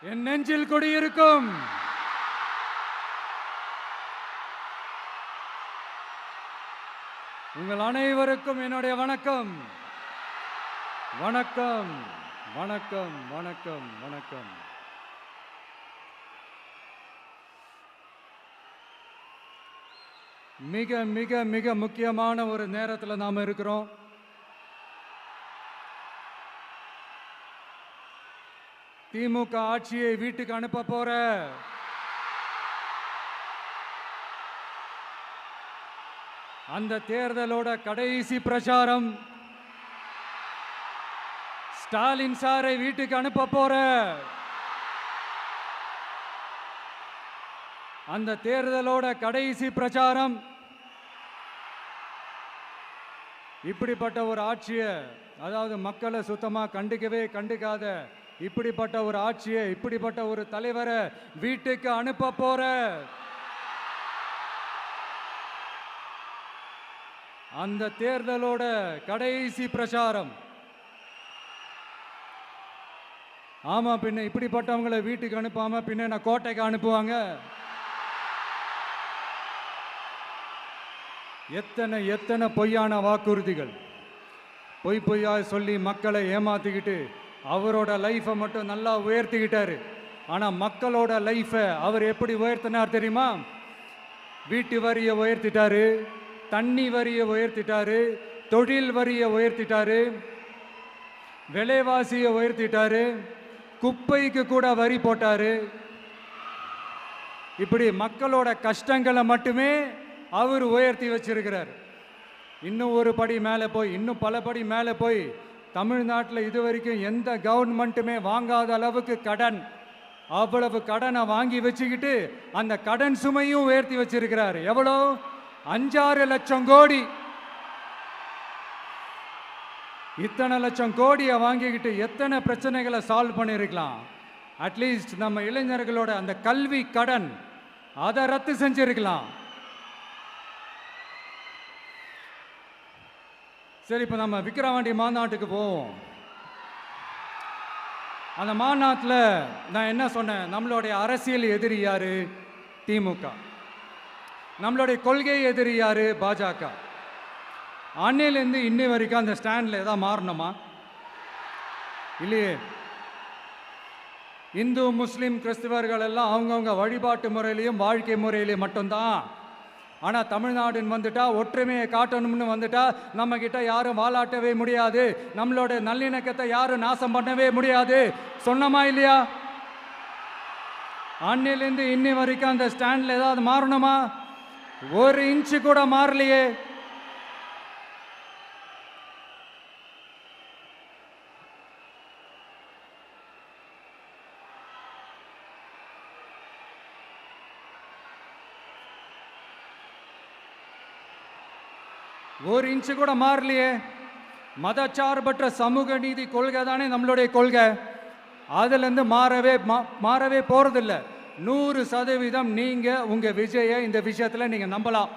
என் நெஞ்சில் குடியிருக்கும் உங்கள் அனைவருக்கும் என்னுடைய வணக்கம். வணக்கம் வணக்கம் வணக்கம் வணக்கம். மிக மிக மிக முக்கியமான ஒரு நேரத்தில் நாம் இருக்கிறோம். திமுக ஆட்சியை வீட்டுக்கு அனுப்ப போற அந்த தேர்தலோட கடைசி பிரச்சாரம். ஸ்டாலின் சாரை வீட்டுக்கு அனுப்ப போற அந்த தேர்தலோட கடைசி பிரச்சாரம். இப்படிப்பட்ட ஒரு ஆட்சியை, அதாவது மக்களை சுத்தமா கண்டுக்காத இப்படிப்பட்ட ஒரு ஆட்சியை, இப்படிப்பட்ட ஒரு தலைவரை வீட்டுக்கு அனுப்ப போற அந்த தேர்தலோட கடைசி பிரச்சாரம். ஆமா, பின்ன இப்படிப்பட்டவங்களை வீட்டுக்கு அனுப்பாம பின்ன என்ன கோட்டைக்கு அனுப்புவாங்க? எத்தனை எத்தனை பொய்யான வாக்குறுதிகள், பொய்யா சொல்லி மக்களை ஏமாத்திக்கிட்டு அவரோட லைஃபை மட்டும் நல்லா உயர்த்திக்கிட்டாரு. ஆனால் மக்களோட லைஃபை அவர் எப்படி உயர்த்தினார் தெரியுமா? வீட்டு வரியை உயர்த்திட்டாரு, தண்ணி வரியை உயர்த்திட்டாரு, தொழில் வரியை உயர்த்திட்டாரு, விலைவாசியை உயர்த்திட்டாரு, குப்பைக்கு கூட வரி போட்டாரு. இப்படி மக்களோட கஷ்டங்களை மட்டுமே அவர் உயர்த்தி வச்சிருக்கிறார். இன்னும் ஒரு படி மேலே போய், இன்னும் பல படி மேலே போய், தமிழ்நாட்டில் இது வரைக்கும் எந்த கவர்மெண்ட்டுமே வாங்காத அளவுக்கு கடன், அவ்வளவு கடனை வாங்கி வச்சுக்கிட்டு அந்த கடன் சுமையும் உயர்த்தி வச்சிருக்கிறார். எவ்வளோ? 5-6 லட்சம் கோடி. இத்தனை லட்சம் கோடியை வாங்கிக்கிட்டு எத்தனை பிரச்சனைகளை சால்வ் பண்ணியிருக்கலாம். அட்லீஸ்ட் நம்ம இளைஞர்களோட அந்த கல்வி கடன் அதை ரத்து செஞ்சிருக்கலாம். சரி, இப்போ நம்ம விக்கிரவாண்டி மாநாட்டுக்கு போவோம். அந்த மாநாட்டில் நான் என்ன சொன்னேன்? நம்மளுடைய அரசியல் எதிரி யாரு? திமுக. நம்மளுடைய கொள்கை எதிரி யாரு? பாஜக. அன்னையிலேருந்து இன்னி வரைக்கும் அந்த ஸ்டாண்டில் ஏதாவது மாறணுமா? இல்லையே. இந்து முஸ்லீம் கிறிஸ்தவர்கள் எல்லாம் அவங்கவுங்க வழிபாட்டு முறையிலையும் வாழ்க்கை முறையிலையும் மட்டும்தான். ஆனால் தமிழ்நாடுன்னு வந்துட்டா, ஒற்றுமையை காட்டணும்னு வந்துட்டா, நம்ம கிட்ட யாரும் வாலாட்டவே முடியாது, நம்மளோட நல்லிணக்கத்தை யாரும் நாசம் பண்ணவே முடியாது. சொன்னமா இல்லையா? அன்னிலிருந்து இன்னி வரைக்கும் அந்த ஸ்டாண்ட்ல ஏதாவது மாறணுமா? 1 இன்ச்சு கூட மாறலையே. ஒரு இன்ச்சு கூட மாறலையே. மதச்சார்பற்ற சமூக நீதி கொள்கை தானே நம்மளுடைய கொள்கை. அதுலேருந்து மாறவே போறதில்லை. 100% நீங்க உங்க விஜயை இந்த விஷயத்துல நீங்க நம்பலாம்.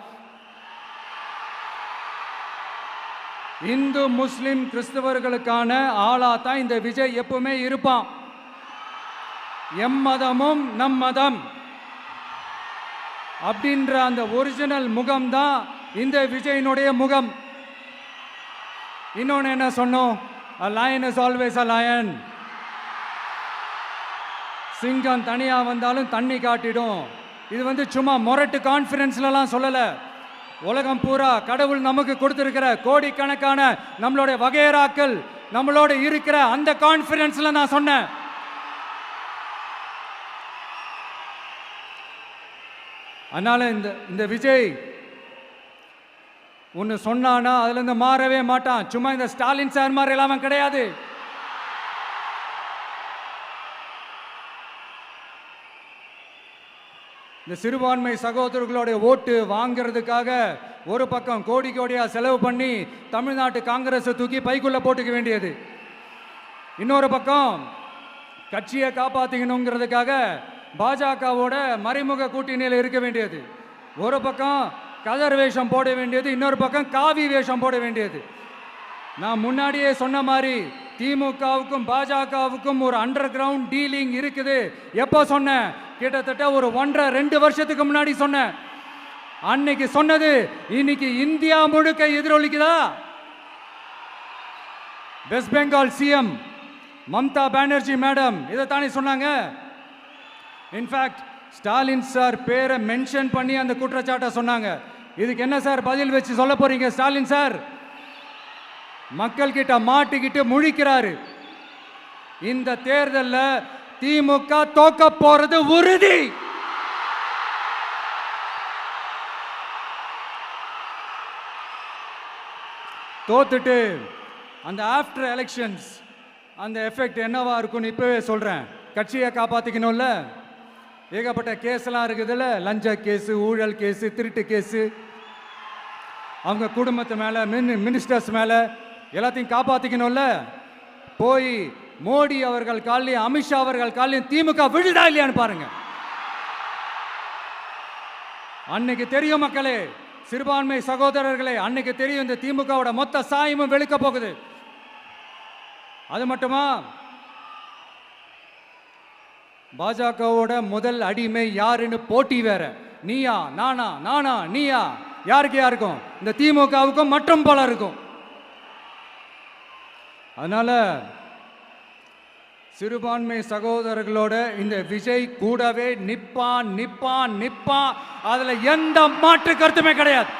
இந்து முஸ்லிம் கிறிஸ்தவர்களுக்கான ஆளா தான் இந்த விஜய் எப்பவுமே இருப்பான். எம்மதமும் நம் மதம் அப்படின்ற அந்த ஒரிஜினல் முகம் தான் இந்த விஜயினுடைய முகம். இன்னொன்னு என்ன சொன்னோம்? A lion is always a lion. சிங்கம் தனியா வந்தாலும் தண்ணி காட்டிடும். இது சும்மா மொரட்டு கான்ஃபரன்ஸ்லாம் சொல்லல. உலகம் பூரா கடவுள் நமக்கு கொடுத்திருக்கிற கோடிக்கணக்கான நம்மளுடைய வகையறாக்கள் நம்மளோட இருக்கிற அந்த கான்ஃபரன்ஸ்ல நான் சொன்னேன். அதனால இந்த விஜய் ஒன்று சொன்னானா அதுல இருந்து மாறவே மாட்டான். சும்மா இந்த ஸ்டாலின் சார் மாதிரி எல்லாம் கிடையாது. இந்த சிறுபான்மை சகோதரர்களுடைய ஓட்டு வாங்கிறதுக்காக ஒரு பக்கம் கோடியா செலவு பண்ணி தமிழ்நாட்டு காங்கிரஸை தூக்கி பைக்குள்ள போட்டுக்க வேண்டியது, இன்னொரு பக்கம் கட்சியை காப்பாத்திக்கணுங்கிறதுக்காக பாஜகவோட மறைமுக கூட்டணியில் இருக்க வேண்டியது, ஒரு பக்கம் கதர் வேஷம் போட வேண்டியது, இன்னொரு பக்கம் காவி வேஷம் போட வேண்டியது. நான் முன்னாடியே சொன்ன மாதிரி திமுகவுக்கும் பாஜகவுக்கும் ஒரு அண்டர் கிரவுண்ட் டீலிங் இருக்குது. எப்போ சொன்னேன்? கிட்டத்தட்ட ஒரு 1.5-2 வருஷத்துக்கு முன்னாடி சொன்னேன். அன்னைக்கு சொன்னது இன்னைக்கு இந்தியா முழுக்க எதிரொலிக்குதா? வெஸ்ட் பெங்கால் சிஎம் மம்தா பானர்ஜி மேடம் இதைத்தானே சொன்னாங்க. இன்ஃபேக்ட் ஸ்டாலின் சார் பேரை மென்ஷன் பண்ணி அந்த குற்றச்சாட்டை சொன்னாங்க. இதுக்கு என்ன சார் பதில் வச்சு சொல்ல போறீங்க? ஸ்டாலின் சார் மக்கள் கிட்ட மாட்டிக்கிட்டு முழிக்கிறாரு. இந்த தேர்தலில் திமுக தோக்க போறது உறுதி. தோத்துட்டு அந்த ஆஃப்டர் எலெக்ஷன்ஸ் அந்த எஃபெக்ட் என்னவா இருக்கும்னு இப்பவே சொல்றேன். கட்சியை காப்பாத்திக்கணும்ல, ஏகப்பட்ட கேஸ்லாம் இருக்குதுல்ல, லஞ்ச கேஸு, ஊழல் கேஸு, திருட்டு கேஸு, அவங்க குடும்பத்து மேலே, மினிஸ்டர்ஸ் மேலே எல்லாத்தையும் காப்பாற்றிக்கணும்ல. போய் மோடி அவர்கள் காலையும் அமித்ஷா அவர்கள் காலையும் திமுக விழுதா இல்லையான்னு பாருங்க. அன்னைக்கு தெரியும் மக்களே, சிறுபான்மை சகோதரர்களே, அன்னைக்கு தெரியும் இந்த திமுகவோட மொத்த சாயமும் வெளுக்க போகுது. அது மட்டுமா, பாஜகவோட முதல் அடிமை யாருன்னு போட்டி வேற. நீயா நானா, நானா நீயா, யாருக்கு யாருக்கும்? இந்த திமுகவுக்கும் மற்றும் பலருக்கும். அதனால சிறுபான்மை சகோதரர்களோட இந்த விஜய் கூடவே நிப்பான் நிப்பான் நிப்பான். அதுல எந்த மாற்று கருத்துமே கிடையாது.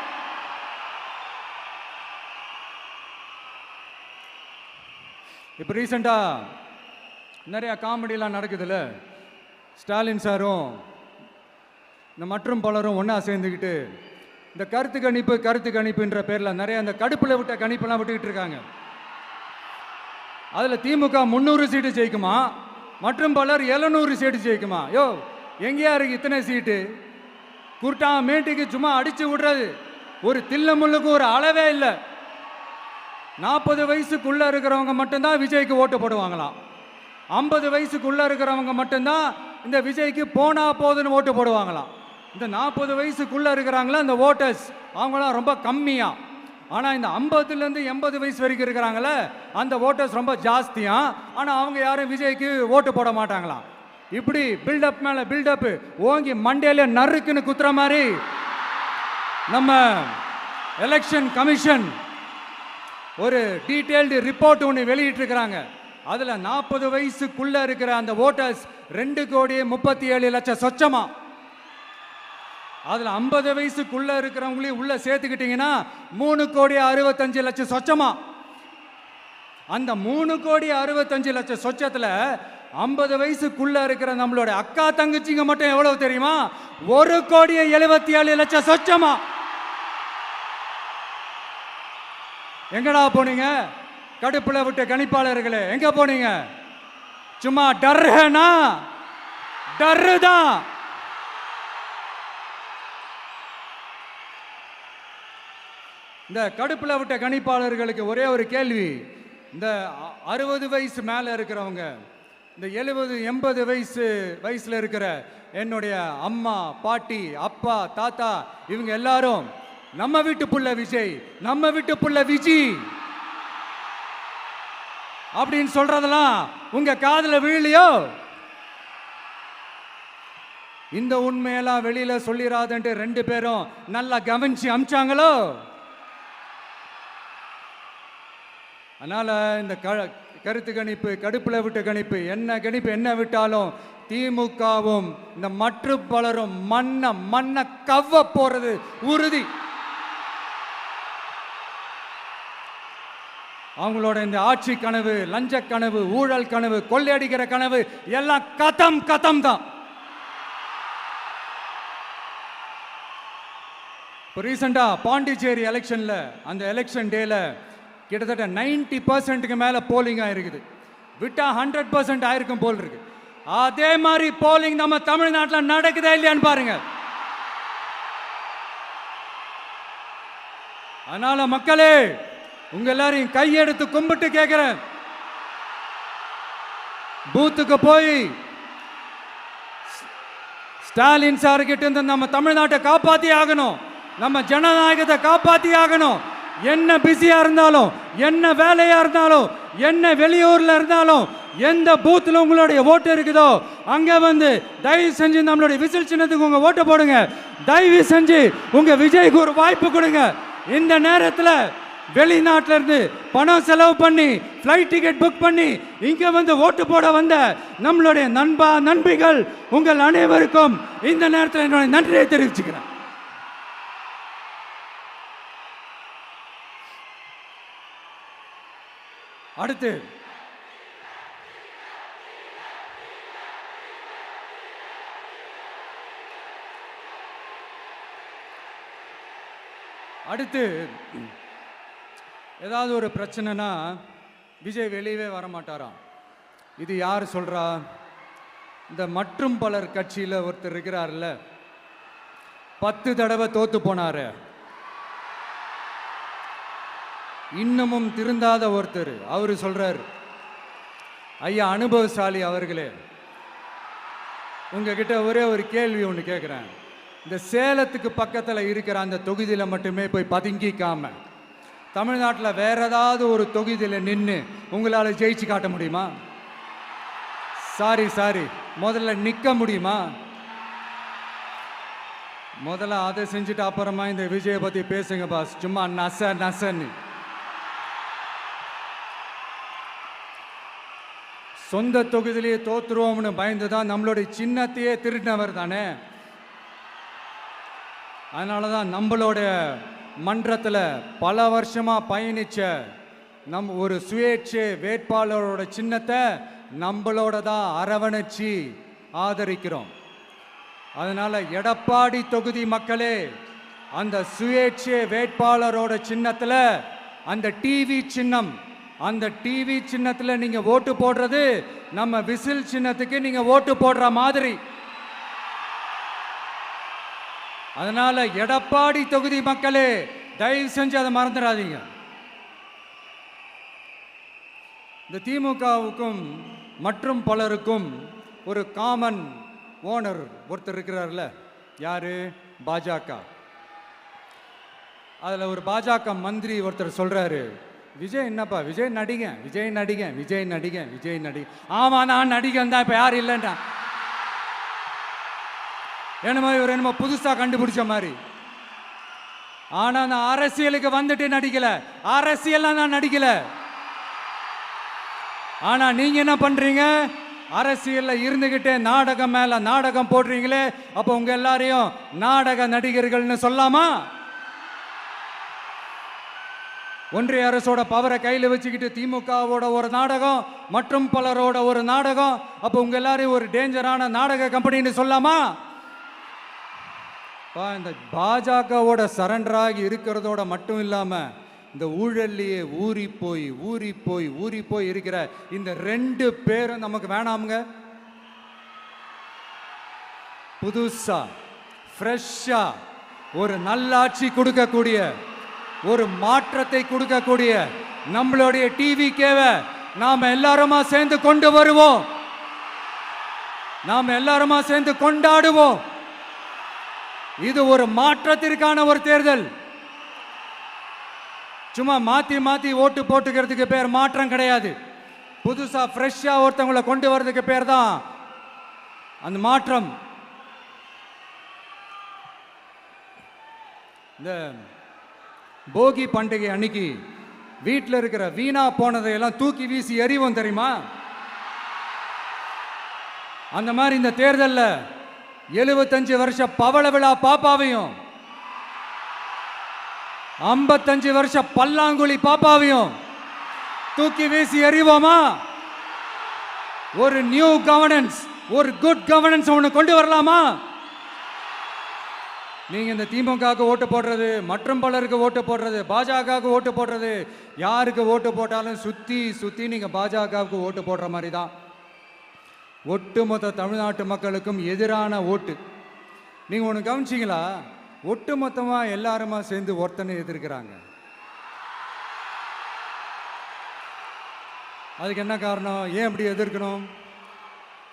இப்ப ரீசெண்டா நிறைய காமெடியெல்லாம் நடக்குதுல்ல. ஸ்டாலின் சாரும் இந்த மற்றும் பலரும் ஒன்றா சேர்ந்துக்கிட்டு இந்த கருத்து கணிப்புன்ற பேரில் நிறைய அந்த கடுப்பில் விட்ட கணிப்பெல்லாம் விட்டுக்கிட்டு இருக்காங்க. அதில் திமுக 300 சீட்டு ஜெயிக்குமா, மற்றும் பலர் 700 சீட்டு ஜெயிக்குமா? யோ, எங்கேயா இருக்கு இத்தனை சீட்டு? குர்ட்டா மேட்டுக்கு சும்மா அடிச்சு விடுறது. ஒரு தில்லமுள்ளுக்கு ஒரு அளவே இல்லை. 40 வயசுக்குள்ளே இருக்கிறவங்க மட்டும்தான் விஜய்க்கு ஓட்டு போடுவாங்களாம். 50 வயசுக்குள்ளே இருக்கிறவங்க மட்டும்தான் இந்த விஜய்க்கு போனா போதுன்னு ஓட்டு போடுவாங்களாம். இந்த 40 வயசுக்குள்ளே இருக்கிறாங்களா இந்த ஓட்டர்ஸ், அவங்களாம் ரொம்ப கம்மியா. ஆனால் இந்த 50லேருந்து 80 வயசு வரைக்கும் இருக்கிறாங்களே அந்த ஓட்டர்ஸ் ரொம்ப ஜாஸ்தியா. ஆனால் அவங்க யாரும் விஜய்க்கு ஓட்டு போட மாட்டாங்களாம். இப்படி பில்டப் மேலே பில்டப் ஓங்கி மண்டையில நறுக்குன்னு குத்துற மாதிரி நம்ம எலெக்ஷன் கமிஷன் ஒரு டீட்டெயில்டு ரிப்போர்ட் ஒன்று வெளியிட்டிருக்கிறாங்க. அதில் 40 வயசுக்குள்ளே இருக்கிற அந்த ஓட்டர்ஸ் 2,37,00,000 சொச்சமா. அதில் 50 வயசுக்குள்ளே இருக்கிறவங்களையும் உள்ளே சேர்த்துக்கிட்டிங்கன்னா 3,65,00,000 சொச்சமா. அந்த 3,65,00,000 சொச்சத்தில் 50 வயசுக்குள்ளே இருக்கிற நம்மளோட அக்கா தங்கச்சிங்க மட்டும் எவ்வளவு தெரியுமா? 1,77,00,000 சொச்சமா. எங்கடா போனீங்க கடுப்புல விட்ட கணிப்பாளர்களே? எங்க போனீங்க? சும்மா டர்னா டர்தான். இந்த கடுப்புல விட்ட கணிப்பாளர்களுக்கு ஒரே ஒரு கேள்வி. இந்த 60 வயசு மேல இருக்கிறவங்க, இந்த 70-80 வயசுல இருக்கிற என்னுடைய அம்மா, பாட்டி, அப்பா, தாத்தா, இவங்க எல்லாரும் நம்ம வீட்டு புள்ள விஜய், நம்ம வீட்டு புள்ள விஜி அப்படின்னு சொல்றதெல்லாம் உங்க காதுல விழலையோ? இந்த உண்மையெல்லாம் வெளியில சொல்லிராதன்ட்டு 2 பேரும் நல்லா கவனிச்சு அமிச்சாங்களோ? அதனால இந்த கருத்து கணிப்பு, கடுப்புல விட்ட கணிப்பு என்ன விட்டாலும் திமுகவும் இந்த மற்ற பலரும் மண்ண கவ்வ போறது உறுதி. அவங்களோட இந்த ஆட்சி கனவு, லஞ்ச கனவு, ஊழல் கனவு, கொள்ளையடிக்கிற கனவு எல்லாம் கதம் தான். இப்போ ரீசெண்டா பாண்டிச்சேரி எலெக்ஷன்ல, அந்த எலெக்ஷன் டேல கிட்டத்தட்ட 90% மேல போலிங் ஆயிருக்குது. விட்டா 100% ஆயிருக்கும் போல் இருக்கு. அதே மாதிரி போலிங் நம்ம தமிழ்நாட்டில் நடக்குதா இல்லையான்னு பாருங்க. அதனால மக்களே, உங்க எல்லாரையும் கையெடுத்து கும்பிட்டு கேட்கிறேன், பூத்துக்கு போய் ஸ்டாலின் சார் கிட்ட இருந்து நம்ம தமிழ்நாட்டை காப்பாத்தி ஆகணும், நம்ம ஜனநாயகத்தை காப்பாத்தி ஆகணும். என்ன பிஸியா இருந்தாலும், என்ன வேலையா இருந்தாலும், என்ன வெளியூர்ல இருந்தாலும், எந்த பூத்துல உங்களுடைய ஓட்டு இருக்குதோ அங்க வந்து தயவு செஞ்சு நம்மளுடைய விசில் சின்னத்துக்கு உங்க ஓட்டு போடுங்க. தயவு செஞ்சு உங்க விஜய்க்கு ஒரு வாய்ப்பு கொடுங்க. இந்த நேரத்தில் வெளிநாட்டில இருந்து பணம் செலவு பண்ணி ஃப்ளைட் டிக்கெட் புக் பண்ணி இங்க வந்து ஓட்டு போட வந்த நம்மளுடைய நண்பிகள் உங்கள் அனைவருக்கும் இந்த நேரத்தில் என்னுடைய நன்றியை தெரிவிச்சுக்கிறேன். அடுத்து ஏதாவது ஒரு பிரச்சனைனா விஜய் வெளியவே வரமாட்டாராம். இது யார் சொல்றா? இந்த மற்றும் பலர் கட்சியில் ஒருத்தர் இருக்கிறார்ல, 10 தடவை தோத்து போனாரு, இன்னமும் திருந்தாத ஒருத்தர். அவரு சொல்றாரு, ஐயா அனுபவசாலி அவர்களே, உங்ககிட்ட ஒரே ஒரு கேள்வி ஒன்று கேட்குறேன். இந்த சேலத்துக்கு பக்கத்தில் இருக்கிற அந்த தொகுதியில் மட்டுமே போய் பதுங்கிக்காம தமிழ்நாட்டில் வேற ஏதாவது ஒரு தொகுதியில் நின்று உங்களால் ஜெயிச்சு காட்ட முடியுமா? சாரி முதல்ல நிற்க முடியுமா? முதல்ல அதை செஞ்சுட்டு அப்புறமா இந்த விஜயை பற்றி பேசுங்க பாஸ். சும்மா நசன்னு சொந்த தொகுதியிலேயே தோத்துருவோம்னு பயந்து தான் நம்மளுடைய சின்னத்தையே திருடினவர் தானே. அதனால தான் நம்மளோட மன்றத்தில் பல வருஷமாக பயணிச்ச ஒரு சுயேட்சை வேட்பாளரோட சின்னத்தை நம்மளோட தான் அரவணைச்சி ஆதரிக்கிறோம். அதனால எடப்பாடி தொகுதி மக்களே, அந்த சுயேட்சை வேட்பாளரோட சின்னத்தில் அந்த டிவி சின்னம், அந்த டிவி சின்னத்தில் நீங்க ஓட்டு போடுறது நம்ம விசில் சின்னத்துக்கு நீங்க ஓட்டு போடுற மாதிரி. அதனால எடப்பாடி தொகுதி மக்களே, தயவு செஞ்சு அதை மறந்துடாதீங்க. இந்த திமுகவுக்கும் மற்றும் பலருக்கும் ஒரு காமன் ஓனர் ஒருத்தர் இருக்கிறார்ல, யாரு? பாஜக. அதில் ஒரு பாஜக மந்திரி ஒருத்தர் சொல்றாரு, விஜய் என்னப்பா விஜய் நடிகன். ஆமா நான் நடிகன் தான், இப்போ யாரும் இல்லைன்றா. என்னமோ இவர் என்னமோ புதுசா கண்டுபிடிச்ச மாதிரி. ஆனா நான் அரசியலுக்கு வந்துட்டு நடிக்கல, அரசியல் நான் நடிக்கல. ஆனா நீங்க என்ன பண்றீங்க? அரசியல்ல இருந்துகிட்டே நாடகம் மேல நாடகம் போடுறீங்களே, அப்ப உங்க எல்லாரையும் நாடக நடிகர்கள்னு சொல்லாமா? ஒன்றிய அரசோட பவரை கையில் வச்சுக்கிட்டு திமுகவோட ஒரு நாடகம், மற்றும் பலரோட ஒரு நாடகம், அப்ப உங்க எல்லாரையும் ஒரு டேஞ்சரான நாடக கம்பெனின்னு சொல்லாமா? இந்த பாஜகவோட சரண்டராகி இருக்கிறதோட மட்டும் இல்லாம இந்த ஊழல்லையே ஊறி போய் இருக்கிற இந்த 2 பேரும் நமக்கு வேணாமுங்க. புதுசா ஃப்ரெஷ்ஷா ஒரு நல்லாட்சி கொடுக்கக்கூடிய, ஒரு மாற்றத்தை கொடுக்கக்கூடிய நம்மளுடைய டிவிகேவை நாம எல்லாருமா சேர்ந்து கொண்டு வருவோம், நாம எல்லாருமா சேர்ந்து கொண்டாடுவோம். இது ஒரு மாற்றத்திற்கான ஒரு தேர்தல். சும்மா மாத்தி ஓட்டு போட்டுக்கிறதுக்கு பேர் மாற்றம் கிடையாது. புதுசா ஃப்ரெஷ்ஷா ஒருத்தவங்களை கொண்டு வர்றதுக்கு பேர் தான் அந்த மாற்றம். இந்த போகி பண்டிகை அன்னைக்கு வீட்டில் இருக்கிற வீணா போனதையெல்லாம் தூக்கி வீசி எறிவோம் தெரியுமா? அந்த மாதிரி இந்த தேர்தலில் 75 வருஷ பவள விழா பாப்பாவையும் 55 வருஷ பல்லாங்குழி பாப்பாவையும் தூக்கி வீசி எறிவோமா? ஒரு நியூ கவர்னன்ஸ், ஒரு குட் கவர்னன்ஸ் ஒன்று கொண்டு வரலாமா? நீங்க இந்த திமுகவுக்கு ஓட்டு போடுறது, மற்றும் பலருக்கு ஓட்டு போடுறது, பாஜகவுக்கு ஓட்டு போடுறது, யாருக்கு ஓட்டு போட்டாலும் சுத்தி நீங்க பாஜகவுக்கு ஓட்டு போடுற மாதிரி தான். ஒட்டுமொத்த தமிழ்நாட்டு மக்களுக்கும் எதிரான ஓட்டு. நீங்க ஒன்று கவனிச்சிங்களா? ஒட்டுமொத்தமா எல்லாருமா சேர்ந்து ஒருத்தனை எதிர்க்கிறாங்க. அதுக்கு என்ன காரணம்? ஏன் இப்படி எதிர்க்கணும்?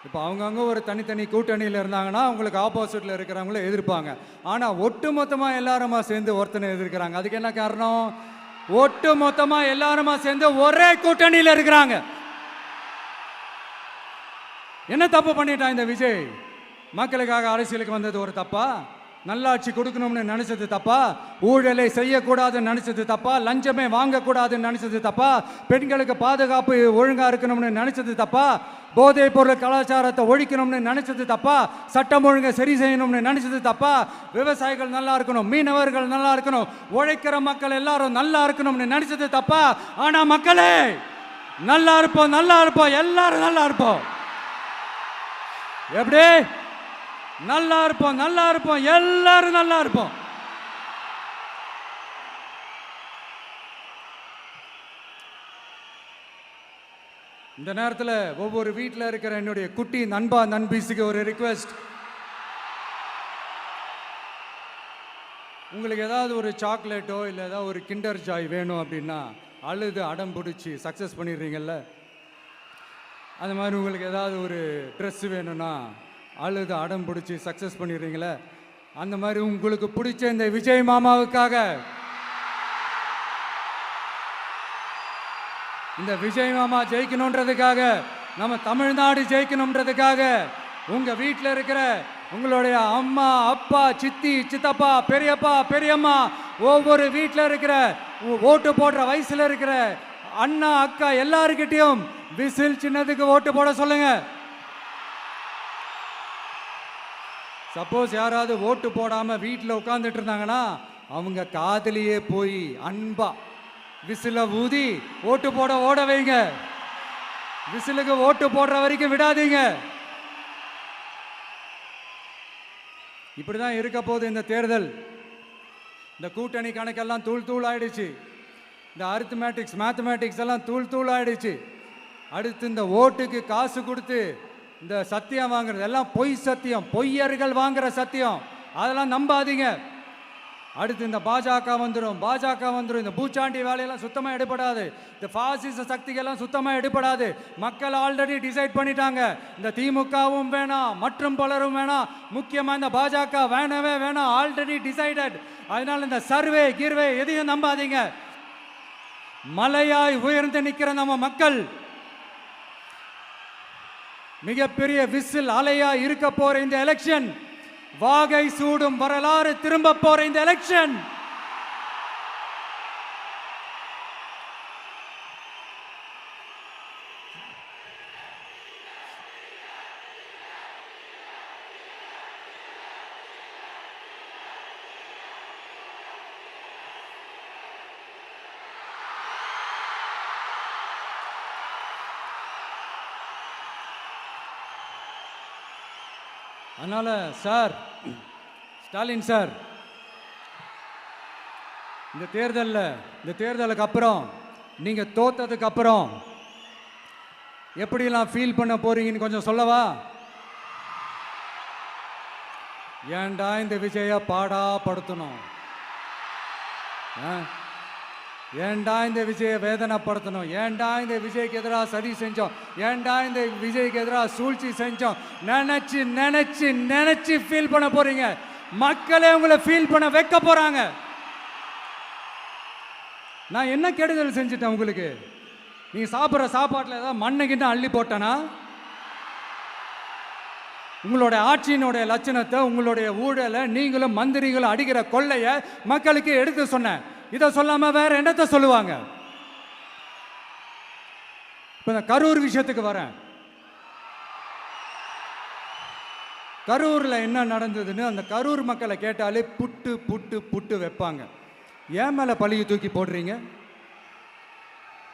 இப்போ அவங்கவுங்க ஒரு தனித்தனி கூட்டணியில் இருந்தாங்கன்னா அவங்களுக்கு ஆப்போசிட்டில் இருக்கிறவங்கள எதிர்ப்பாங்க. ஆனால் ஒட்டுமொத்தமாக எல்லாருமா சேர்ந்து ஒருத்தனை எதிர்க்கிறாங்க. அதுக்கு என்ன காரணம்? ஒட்டு மொத்தமா எல்லாருமா சேர்ந்து ஒரே கூட்டணியில் இருக்கிறாங்க. என்ன தப்பு பண்ணிட்டான் இந்த விஜய்? மக்களுக்காக அரசியலுக்கு வந்தது ஒரு தப்பா? நல்லாட்சி கொடுக்கணும்னு நினைச்சது தப்பா? ஊழலை செய்யக்கூடாதுன்னு நினைச்சது தப்பா? லஞ்சமே வாங்கக்கூடாதுன்னு நினைச்சது தப்பா? பெண்களுக்கு பாதுகாப்பு ஒழுங்கா இருக்கணும்னு நினைச்சது தப்பா? போதைப் பொருள் கலாச்சாரத்தை ஒழிக்கணும்னு நினைச்சது தப்பா? சட்டம் ஒழுங்கை சரி செய்யணும்னு நினைச்சது தப்பா? விவசாயிகள் நல்லா இருக்கணும், மீனவர்கள் நல்லா இருக்கணும், உழைக்கிற மக்கள் எல்லாரும் நல்லா இருக்கணும்னு நினைச்சது தப்பா? ஆனா மக்களே, நல்லா இருப்போம், நல்லா இருப்போம், எல்லாரும் நல்லா இருப்போம். எப்படி நல்லா இருப்போம், நல்லா இருப்போம், எல்லாரும் நல்லா இருப்போம். இந்த நேரத்தில் ஒவ்வொரு வீட்டில் இருக்கிற என்னுடைய குட்டி நண்பா நண்பீஸுக்கு ஒரு ரிக்வெஸ்ட். உங்களுக்கு ஏதாவது ஒரு சாக்லேட்டோ இல்லை ஏதாவது ஒரு கிண்டர் ஜாய் வேணும் அப்படின்னா அழுது அடம் பிடிச்சி சக்ஸஸ் பண்ணிடுறீங்கல்ல, அந்த மாதிரி உங்களுக்கு ஏதாவது ஒரு ட்ரெஸ் வேணும்னா அழுது அடம் பிடிச்சி சக்ஸஸ் பண்ணிடுறீங்களே, அந்த மாதிரி உங்களுக்கு பிடிச்ச இந்த விஜய் மாமாவுக்காக, இந்த விஜய் மாமா ஜெயிக்கணுன்றதுக்காக, நம்ம தமிழ்நாடு ஜெயிக்கணுன்றதுக்காக உங்க வீட்டில் இருக்கிற உங்களுடைய அம்மா, அப்பா, சித்தி, சித்தப்பா, பெரியப்பா, பெரியம்மா, ஒவ்வொரு வீட்டில் இருக்கிற ஓட்டு போடுற வயசுல இருக்கிற அண்ணா, அக்கா எல்லாருக்கிட்டையும் விசில் சின்னதுக்கு ஓட்டு போட சொல்லுங்க. சப்போஸ் யாராவது ஓட்டு போடாம வீட்டில் உட்கார்ந்துட்டு இருந்தாங்கன்னா அவங்க காதலியே போய் அன்பா விசில ஊதி ஓட்டு போட ஓட வைங்க. விசிலுக்கு ஓட்டு போடுற வரைக்கும் விடாதீங்க. இப்படிதான் இருக்க போது இந்த தேர்தல். இந்த கூட்டணி கணக்கெல்லாம் தூள் தூள் ஆயிடுச்சு. இந்த அரித்மேட்டிக்ஸ் மேத்தமேட்டிக்ஸ் எல்லாம் தூள் தூள் ஆயிடுச்சு. அடுத்து இந்த ஓட்டுக்கு காசு கொடுத்து இந்த சத்தியம் வாங்குறது எல்லாம் பொய் சத்தியம், பொய்யர்கள் வாங்குற சத்தியம், அதெல்லாம் நம்பாதீங்க. அடுத்து இந்த பாஜக வந்துடும், இந்த பூச்சாண்டி வேலையெல்லாம் சுத்தமாக எடுபடாது. இந்த பாசிச சக்திகள்லாம் சுத்தமாக எடுபடாது. மக்கள் ஆல்ரெடி டிசைட் பண்ணிட்டாங்க. இந்த திமுகவும் வேணாம், மற்றும் பலரும் வேணாம், முக்கியமாக இந்த பாஜக வேணவே வேணாம், ஆல்ரெடி டிசைடட். அதனால இந்த சர்வே கிர்வே எதையும் நம்பாதீங்க. மலையாய் உயர்ந்து நிற்கிற நம்ம மக்கள் மிகப்பெரிய விசில் அலையா இருக்க போற இந்த எலெக்ஷன், வாகை சூடும் வரலாறு திரும்ப போற இந்த எலெக்ஷன், அதனால சார், ஸ்டாலின் சார், இந்த தேர்தலுக்கு அப்புறம் நீங்க தோத்ததுக்கு அப்புறம் எப்படிலாம் ஃபீல் பண்ண போறீங்கன்னு கொஞ்சம் சொல்லவா? ஏன்டா இந்த விஜய பாடா படுத்தணும், ஏன்டா இந்த விஜய வேதனைப்படுத்தணும், ஏன்டா இந்த விஜய்க்கு எதிராக சதி செஞ்சோம், ஏன்டா இந்த விஜய்க்கு எதிராக சூழ்ச்சி செஞ்சோம் நினைச்சு நினைச்சு நினைச்சு ஃபீல் பண்ண போறீங்க. மக்களே உங்களை ஃபீல் பண்ண வைக்க போறாங்க. நான் என்ன கெடுதல் செஞ்சுட்டேன் உங்களுக்கு? நீங்க சாப்பிட்ற சாப்பாட்டில் ஏதாவது மண்ணுகிட்ட அள்ளி போட்டனா? உங்களுடைய ஆட்சியினுடைய லட்சணத்தை, உங்களுடைய ஊழலை, நீங்களும் மந்திரிகளும் அடிக்கிற கொள்ளைய மக்களுக்கு எடுத்து சொன்னேன். இதை சொல்லாம வேற என்னத்தை சொல்லுவாங்க? இப்ப இந்த கரூர் விஷயத்துக்கு வரேன். கரூர்ல என்ன நடந்ததுன்னு அந்த கரூர் மக்களை கேட்டாலே புட்டு புட்டு புட்டு வைப்பாங்க. ஏன் மேல பழியை தூக்கி போடுறீங்க?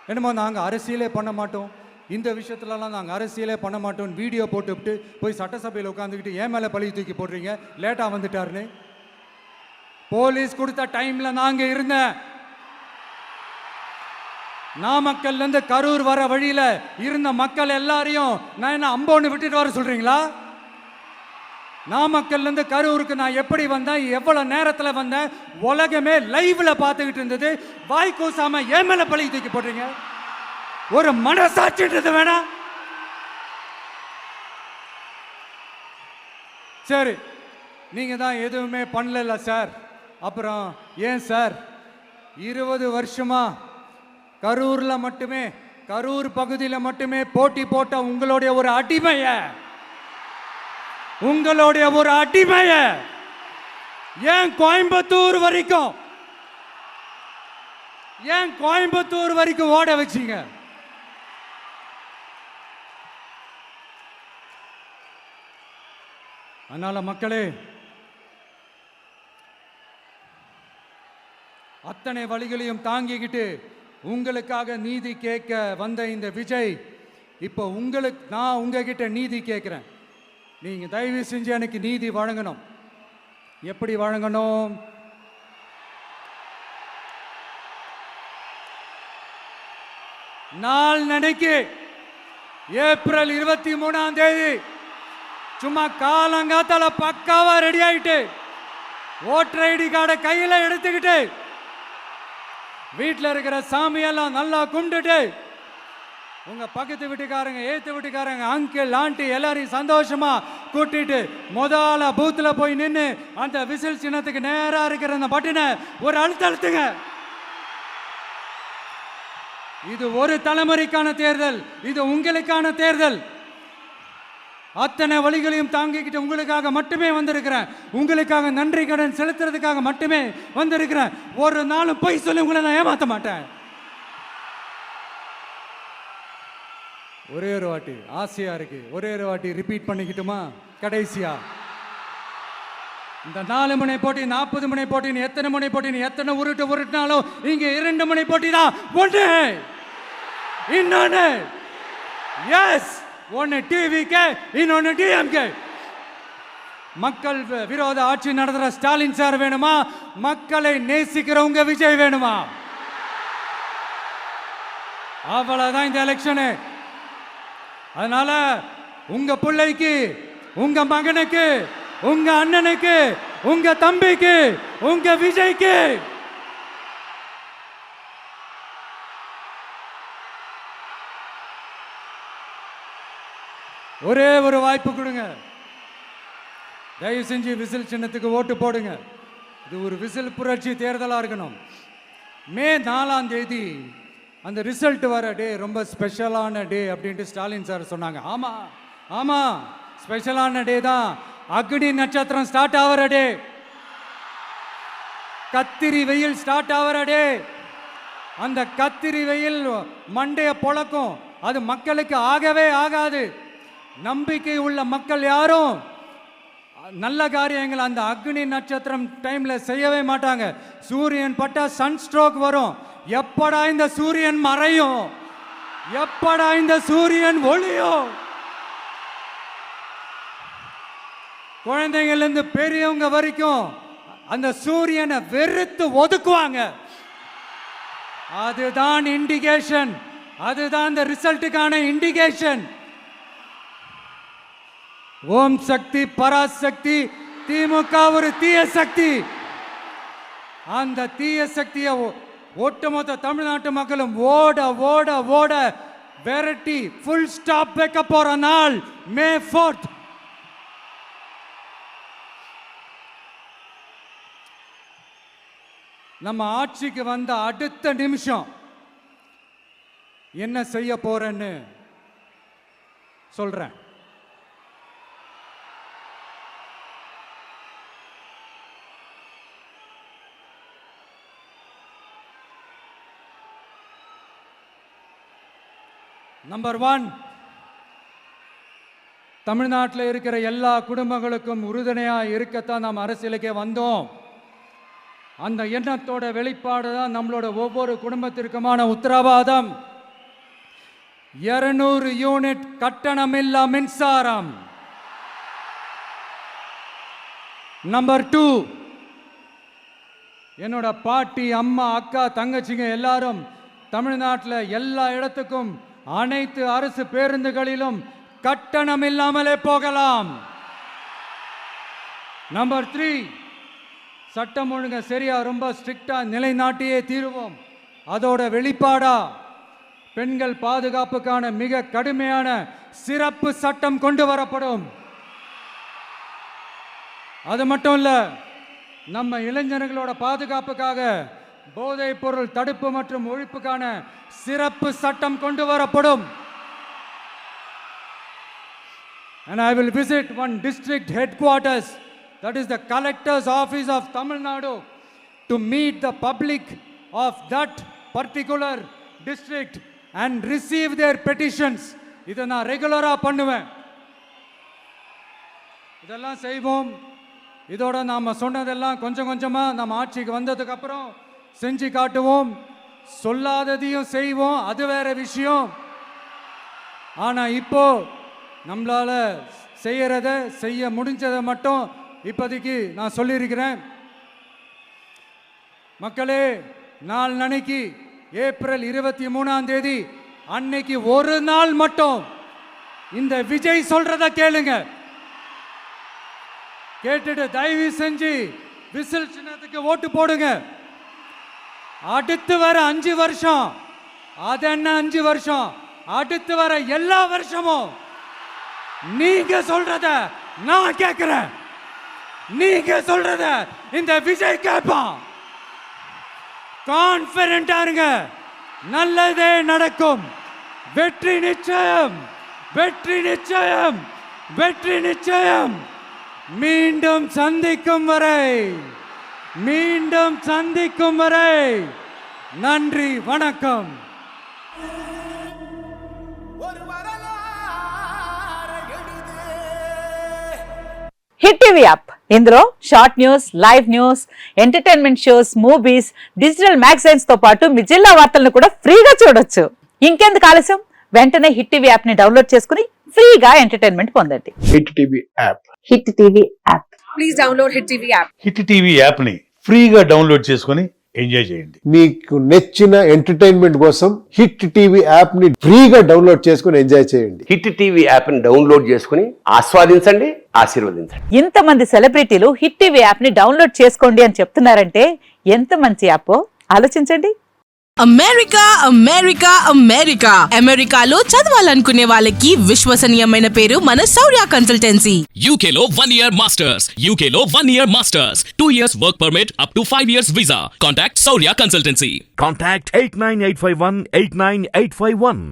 என்னமோ நாங்கள் அரசியலே பண்ண மாட்டோம், இந்த விஷயத்துலலாம் நாங்கள் அரசியலே பண்ண மாட்டோம் வீடியோ போட்டுவிட்டு போய் சட்டசபையில் உட்காந்துக்கிட்டு ஏன் மேலே பழியை தூக்கி போடுறீங்க? லேட்டாக வந்துட்டாருன்னு போலீஸ் கொடுத்த டைம்ல நாங்க இருந்தேன். நாமக்கல்ல இருந்து கரூர் வர வழியில இருந்த மக்கள் எல்லாரையும் நான் என்ன அம்போன்னு விட்டுட்டு வர சொல்றீங்களா? நாமக்கல்ல இருந்து கரூருக்கு நான் எப்படி வந்தேன், எவ்வளவு நேரத்தில் வந்தேன், உலகமே லைவ்ல பார்த்துக்கிட்டு இருந்தது. வாய் கூசாம ஏன் மேல பழி தூக்கி போடுறீங்க? ஒரு மனசாட்சின்றது வேணாம்? சரி, நீங்க தான் எதுவுமே பண்ணல சார், அப்புறம் ஏன் சார் 20 வருஷமா கரூர்ல மட்டுமே, கரூர் பகுதியில் மட்டுமே போட்டி போட்ட உங்களுடைய ஒரு அடிமைய, ஏன் கோயம்புத்தூர் வரைக்கும் ஓட வச்சீங்க? அதனால மக்களே, அத்தனை வழிகளையும் தாங்கிக்கிட்டு உங்களுக்காக நீதி கேட்க வந்த இந்த விஜய், இப்போ நான் உங்ககிட்ட நீதி கேட்கிறேன். நீங்க தயவு செஞ்சு எனக்கு நீதி வழங்கணும். எப்படி வழங்கணும்? நாளைக்கு ஏப்ரல் 23ஆம் தேதி சும்மா காலங்காத்தால பக்காவா ரெடி ஆயிட்டு, ஓட்டர் ஐடி கார்டை கையில எடுத்துக்கிட்டு, வீட்டில் இருக்கிற சாமியெல்லாம் நல்லா கும்பிட்டுட்டு, உங்க பக்கத்து வீட்டுக்காரங்க, ஏத்து வீட்டுக்காரங்க, அங்கிள் ஆண்டி எல்லாரையும் சந்தோஷமா கூட்டிட்டு முதல்ல பூத்துல போய் நின்று அந்த விசில் சின்னத்துக்கு நேரா இருக்கிற அந்த பட்டனை ஒரு அழுத்துங்க. இது ஒரு தலைமுறைக்கான தேர்தல், இது உங்களுக்கான தேர்தல். அத்தனை வழிகளையும் தாங்கிக்கிட்டு உங்களுக்காக மட்டுமே வந்திருக்கிறேன். உங்களுக்காக நன்றி கடன் செலுத்துறதுக்காக மட்டுமே வந்திருக்கிறேன். ஒரு நாளும் பொய் சொல்லி உங்களை நான் ஏமாற்ற மாட்டேன். ஒரே ஒரு வாட்டி ஆசையா இருக்கு, ஒரே ஒரு வாட்டி ரிப்பீட் பண்ணிக்கிட்டுமா? கடைசியா இந்த 4 முனை போட்டி, 40 முனை போட்டின்னு எத்தனை முனை போட்டின்னு எத்தனை உருட்டினாலும் இங்க 2 முனை போட்டி தான். ஒன்று இன்னொன்னு, எஸ், ஒன்னு டிவிகே, இன்னொன்னு டிஎம்கே. மக்கள் விரோத ஆட்சி நடத்துற ஸ்டாலின் சார் வேணுமா? மக்களை நேசிக்கிறவங்க விஜய் வேணுமா? அவ்வளவுதான் இந்த எலெக்ஷனு. அதனால உங்க பிள்ளைக்கு, உங்க மகனுக்கு, உங்க அண்ணனுக்கு, உங்க தம்பிக்கு, உங்க விஜய்க்கு ஒரே ஒரு வாய்ப்பு கொடுங்க. தயவு செஞ்சு விசில் சின்னத்துக்கு ஓட்டு போடுங்க. இது ஒரு விசில் புரட்சி தேர்தலா இருக்கணும். மே 4ஆம் தேதி அந்த ரிசல்ட் வர டே ரொம்ப ஸ்பெஷலான டே அப்படின்ட்டு ஸ்டாலின் சார் சொன்னாங்க. ஆமா ஆமா, ஸ்பெஷலான டே தான். அக்னி நட்சத்திரம் ஸ்டார்ட் ஆகிற டே, கத்திரி வெயில் ஸ்டார்ட் ஆகிற டே. அந்த கத்திரி வெயில் மண்டைய பொழக்கும். அது மக்களுக்கு ஆகவே ஆகாது. நம்பிக்கை உள்ள மக்கள் யாரும் நல்ல காரியங்கள் அந்த அக்னி நட்சத்திரம் டைம்ல செய்யவே மாட்டாங்க. சூரியன் பட்டா சன் ஸ்ட்ரோக் வரும். எப்படா இந்த சூரியன் மறையும், எப்படா இந்த சூரியன் ஒளியும்? குழந்தைங்கள்ல இருந்து பெரியவங்க வரைக்கும் அந்த சூரியனை வெறுத்து ஒதுக்குவாங்க. அதுதான் இண்டிகேஷன், அதுதான் இந்த ரிசல்ட்டுக்கான இண்டிகேஷன். ஓம் சக்தி பராசக்தி, திமுக ஒரு தீய சக்தி. அந்த தீய சக்தியை ஒட்டுமொத்த தமிழ்நாட்டு மக்களும் ஓட ஓட ஓட விரட்டி ஃபுல் ஸ்டாப் வைக்க போற நாள் மே 4th. நம்ம ஆட்சிக்கு வந்த அடுத்த நிமிஷம் என்ன செய்ய போறேன்னு சொல்றேன். நம்பர் 1, தமிழ்நாட்டில் இருக்கிற எல்லா குடும்பங்களுக்கும் உறுதுணையாக இருக்கத்தான் நாம் அரசியலுக்கே வந்தோம். அந்த எண்ணத்தோட வெளிப்பாடு தான் நம்மளோட ஒவ்வொரு குடும்பத்திற்குமான உத்தரவாதம். 200 யூனிட் கட்டணமில்லா மின்சாரம். நம்பர் 2, என்னோட பாட்டி, அம்மா, அக்கா, தங்கச்சிங்க எல்லாரும் தமிழ்நாட்டில் எல்லா இடத்துக்கும் அனைத்து அரசு பேருந்துகளிலும் கட்டணம் இல்லாமலே போகலாம். நம்பர் 3, சட்டம் ஒழுங்க சரியா ரொம்ப ஸ்ட்ரிக்டா நிலைநாட்டியே தீருவோம். அதோட வெளிப்பாடா பெண்கள் பாதுகாப்புக்கான மிக கடுமையான சிறப்பு சட்டம் கொண்டு வரப்படும். அது மட்டும் இல்ல, நம்ம இளைஞர்களோட பாதுகாப்புக்காக போதைப் பொருள் தடுப்பு மற்றும் ஒழிப்புக்கான சிறப்பு சட்டம் கொண்டு வரப்படும். And I will visit one district headquarters, that is the collector's office of Tamil Nadu, to meet the public of that particular district and receive their petitions. இதை நான் ரெகுலராக பண்ணுவேன். இதெல்லாம் செய்வோம். இதோட நாம் சொன்னதெல்லாம் கொஞ்சம் கொஞ்சமாக நம்ம ஆட்சிக்கு வந்ததுக்கு அப்புறம் செஞ்சு காட்டுவோம். சொல்லாததையும் செய்வோம், அது வேற விஷயம். ஆனால் இப்போ நம்மளால செய்ய முடிஞ்சதை மட்டும் இப்போதைக்கு நான் சொல்லியிருக்கிறேன். மக்களே, நாளைக்கு ஏப்ரல் 23 அன்னைக்கு ஒரு நாள் மட்டும் இந்த விஜய் சொல்றத கேளுங்க. கேட்டுட்டு தயவு செஞ்சு விசில் சின்னத்துக்கு ஓட்டு போடுங்க. அடுத்து வர 5 வருஷம், அது என்ன 5 வருஷம், அடுத்து வர எல்லா வருஷமும் நீங்க சொல்றத நான் கேட்கிறேன். நீங்க சொல்றத இந்த விஜய் கேட்பான். கான்ஃபிடென்ட்டா இருங்க, நல்லதே நடக்கும். வெற்றி நிச்சயம், வெற்றி நிச்சயம், வெற்றி நிச்சயம். மீண்டும் சந்திக்கும் வரை நன்றி, வணக்கம். హిట్ టీవీ యాప్, ఇందులో short news, live news, entertainment shows, movies, digital magazines తో పాటు మీ జిల్లా వార్తలను కూడా ఫ్రీగా చూడొచ్చు. ఇంకెందుకు ఆలస్యం, వెంటనే హిట్ టీవీ యాప్ ని డౌన్లోడ్ చేసుకుని ఫ్రీగా ఎంటర్టైన్మెంట్ పొందండి. Hit TV app, hit TV app, please download hit TV app. Hit TV app ని ఫ్రీగా డౌన్లోడ్ చేసుకుని ఎంజాయ్ చేయండి. మీకు నచ్చిన ఎంటర్టైన్మెంట్ కోసం హిట్ టీవీ యాప్ ని ఫ్రీగా డౌన్లోడ్ చేసుకుని ఎంజాయ్ చేయండి. హిట్ టీవీ యాప్ ని డౌన్లోడ్ చేసుకుని ఆస్వాదించండి, ఆశీర్వదించండి. ఇంతమంది సెలబ్రిటీలు హిట్ టీవీ యాప్ ని డౌన్లోడ్ చేసుకోండి అని చెప్తున్నారంటే ఎంత మంచి యాప్ ఆలోచించండి. అమెరికా అమెరికా అమెరికా అమెరికాలో చదవాలనుకునే వాళ్ళకి విశ్వసనీయమైన పేరు మన శౌర్య కన్సల్టెన్సీ. UK లో 1 year masters, UK లో 1 year masters, 2 years work permit up to 5 years visa. Contact Saurya Consultancy. Contact 89851 89851.